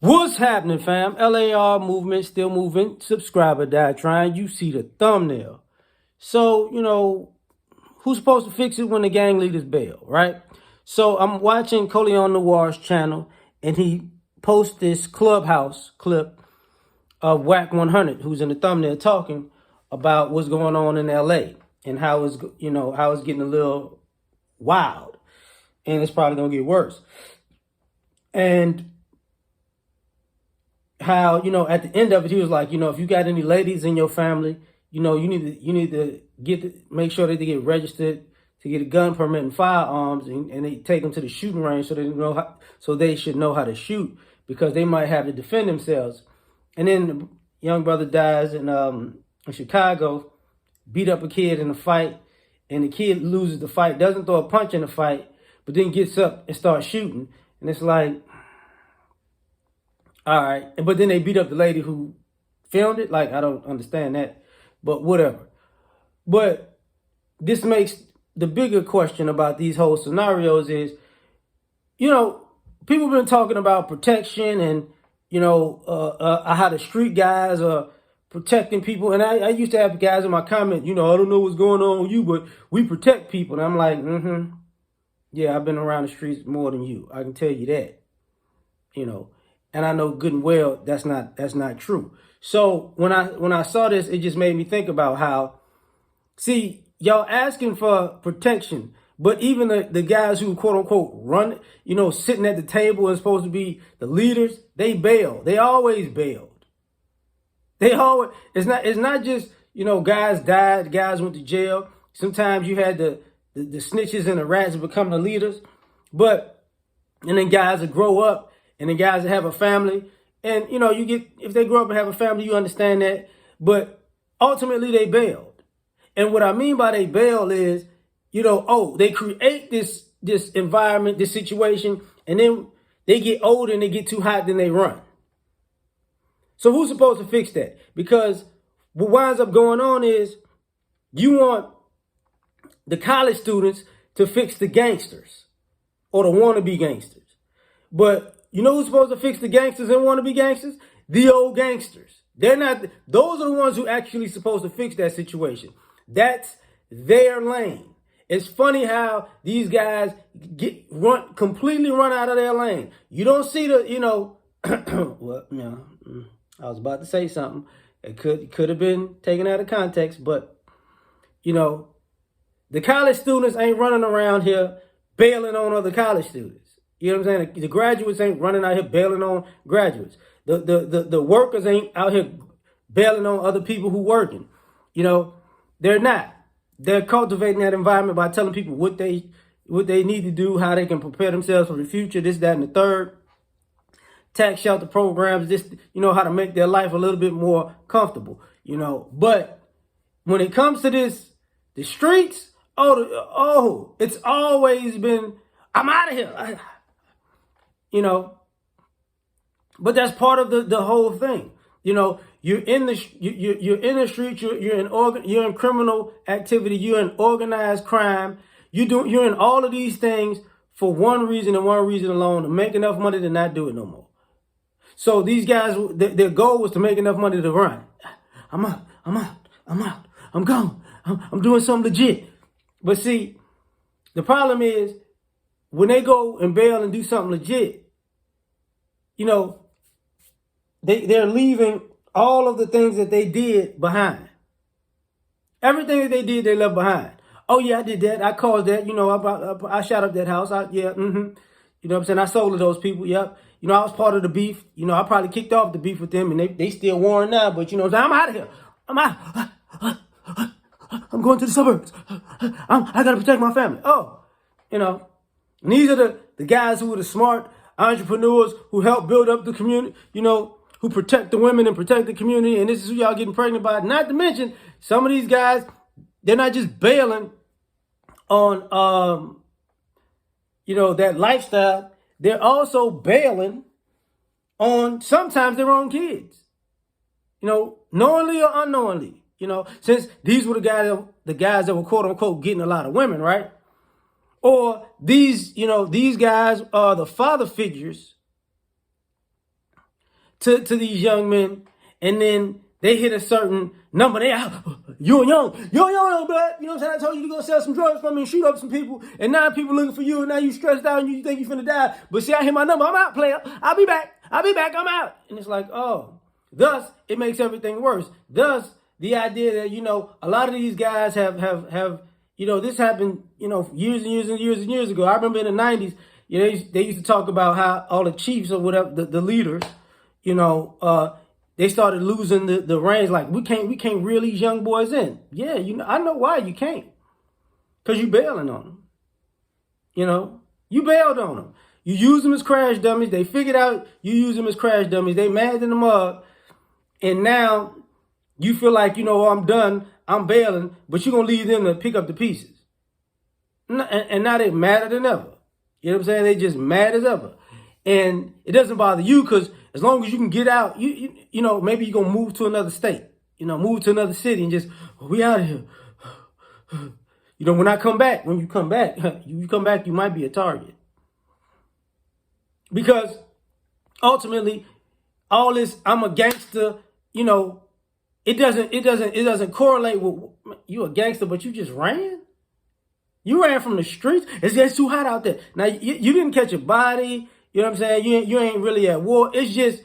What's happening, fam? L.A.R. movement still moving. Subscriber diatribe. You see the thumbnail. So, who's supposed to fix it when the gang leaders bail, right? So I'm watching L.A.R.'s channel, and he posts this Clubhouse clip of Whack 100, who's in the thumbnail, talking about what's going on in L.A. and how it's getting a little wild, and it's probably gonna get worse. And how, at the end of it, he was like, if you got any ladies in your family, you need to make sure that they get registered to get a gun permit and firearms, and they take them to the shooting range so they should know how to shoot, because they might have to defend themselves. And then the young brother dies in Chicago, beat up a kid in a fight, and the kid loses the fight, doesn't throw a punch in the fight, but then gets up and starts shooting. And it's like, all right. But then they beat up the lady who filmed it. Like, I don't understand that, but whatever. But this makes the bigger question about these whole scenarios is, people have been talking about protection and, how the street guys are protecting people. And I used to have guys in my comment, I don't know what's going on with you, but we protect people. And I'm like, yeah, I've been around the streets more than you. I can tell you that, and I know good and well that's not true. So when I saw this, it just made me think about how, see, y'all asking for protection, but even the guys who quote unquote run, sitting at the table and supposed to be the leaders, they bail. They always bailed. It's not just, guys died, guys went to jail. Sometimes you had the snitches and the rats become the leaders, and then guys that grow up, and the guys that have a family, and if they grow up and have a family, you understand that. But ultimately they bailed. And what I mean by they bail is, they create this environment, this situation, and then they get old and they get too hot, then they run. So who's supposed to fix that? Because what winds up going on is you want the college students to fix the gangsters or the wannabe gangsters. But you know who's supposed to fix the gangsters and wannabe gangsters? The old gangsters. They're not. Those are the ones who actually supposed to fix that situation. That's their lane. It's funny how these guys completely run out of their lane. You don't see well, I was about to say something. It could have been taken out of context, but the college students ain't running around here bailing on other college students. You know what I'm saying? The graduates ain't running out here bailing on graduates. The workers ain't out here bailing on other people who working. They're not. They're cultivating that environment by telling people what they need to do, how they can prepare themselves for the future, this, that, and the third. Tax shelter programs, how to make their life a little bit more comfortable, But when it comes to the streets, it's always been, I'm out of here. But that's part of the whole thing. You're in the street. You're in criminal activity. You're in organized crime. You're in all of these things for one reason and one reason alone: to make enough money to not do it no more. So these guys, their goal was to make enough money to run. I'm out. I'm gone. I'm doing something legit. But see, the problem is when they go and bail and do something legit, they're leaving all of the things that they did behind. Everything that they did, they left behind. Oh yeah, I did that. I caused that. I shot up that house. You know what I'm saying? I sold to those people. Yep. I was part of the beef. I probably kicked off the beef with them, and they still warring now. But I'm out of here. I'm out. I'm going to the suburbs. I got to protect my family. And these are the guys who are the smart entrepreneurs who help build up the community, who protect the women and protect the community. And this is who y'all getting pregnant by. Not to mention, some of these guys, they're not just bailing on, that lifestyle. They're also bailing on sometimes their own kids, knowingly or unknowingly, since these were the guys that were quote unquote getting a lot of women, right? Or these guys are the father figures to these young men, and then they hit a certain number. They you're young, but you know what I'm saying? I told you to go sell some drugs for me and shoot up some people, and now people looking for you, and now you stressed out and you think you're finna die. But see, I hit my number. I'm out, player. I'll be back. I'm out. And it's like, oh, thus it makes everything worse. Thus the idea that, you know, a lot of these guys have you know, this happened, you know, years ago. I remember in the 90s, you know, they used to talk about how all the chiefs or whatever, the leaders, you know, they started losing the reins. Like, we can't reel these young boys in. Yeah, you know, I know why you can't. Because you bailing on them. You know, you bailed on them. You use them as crash dummies. They figured out you use them as crash dummies. They mad in the mug. And now you feel like, you know, I'm done. I'm bailing. But you're going to leave them to pick up the pieces. And now they madder than ever. You know what I'm saying? They just mad as ever. And it doesn't bother you because as long as you can get out, you know, maybe you're going to move to another state. You know, move to another city and just, we out of here. You know, when you come back, you might be a target. Because ultimately, all this, I'm a gangster, you know, it doesn't correlate with you a gangster, but you just ran. You ran from the streets. It's just too hot out there. Now, you didn't catch a body. You know what I'm saying? You ain't really at war. It's just,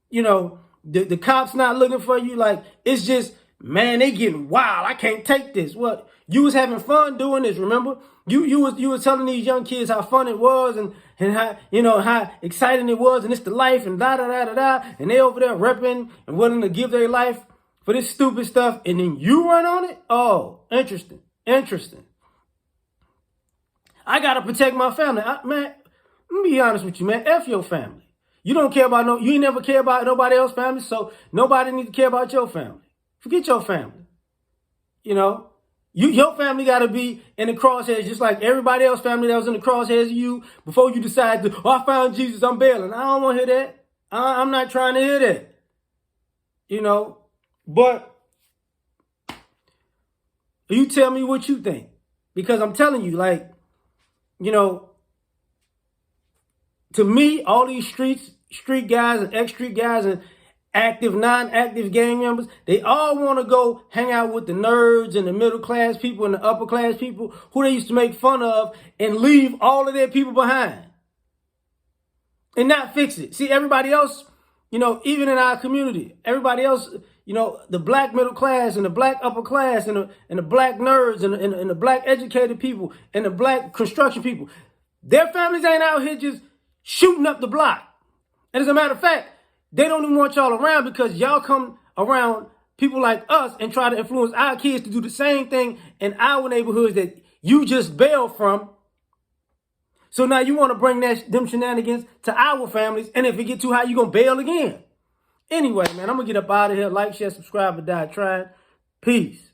you know, the cops not looking for you. Like, it's just, man, they getting wild. I can't take this. What? You was having fun doing this, remember? You was telling these young kids how fun it was and how, you know, how exciting it was and it's the life and da. And they over there repping and willing to give their life for this stupid stuff. And then you run on it? Oh, interesting. I got to protect my family. Man, let me be honest with you, man. F your family. You don't care about you ain't never care about nobody else's family, so nobody needs to care about your family. Forget your family. You know, your family got to be in the crosshairs just like everybody else's family that was in the crosshairs of you before you decide to, oh, I found Jesus, I'm bailing. I don't want to hear that. I'm not trying to hear that. You know, but you tell me what you think. Because I'm telling you, like, you know, to me, all these street guys and ex-street guys and active, non-active gang members, they all want to go hang out with the nerds and the middle class people and the upper class people who they used to make fun of and leave all of their people behind and not fix it. See, everybody else, you know, even in our community, everybody else, you know, the black middle class and the black upper class and the black nerds and the black educated people and the black construction people, their families ain't out here just shooting up the block. And as a matter of fact, they don't even want y'all around because y'all come around people like us and try to influence our kids to do the same thing in our neighborhoods that you just bailed from. So now you want to bring them shenanigans to our families. And if it get too high, you're going to bail again. Anyway, man, I'm going to get up out of here. Like, share, subscribe, or die trying. Peace.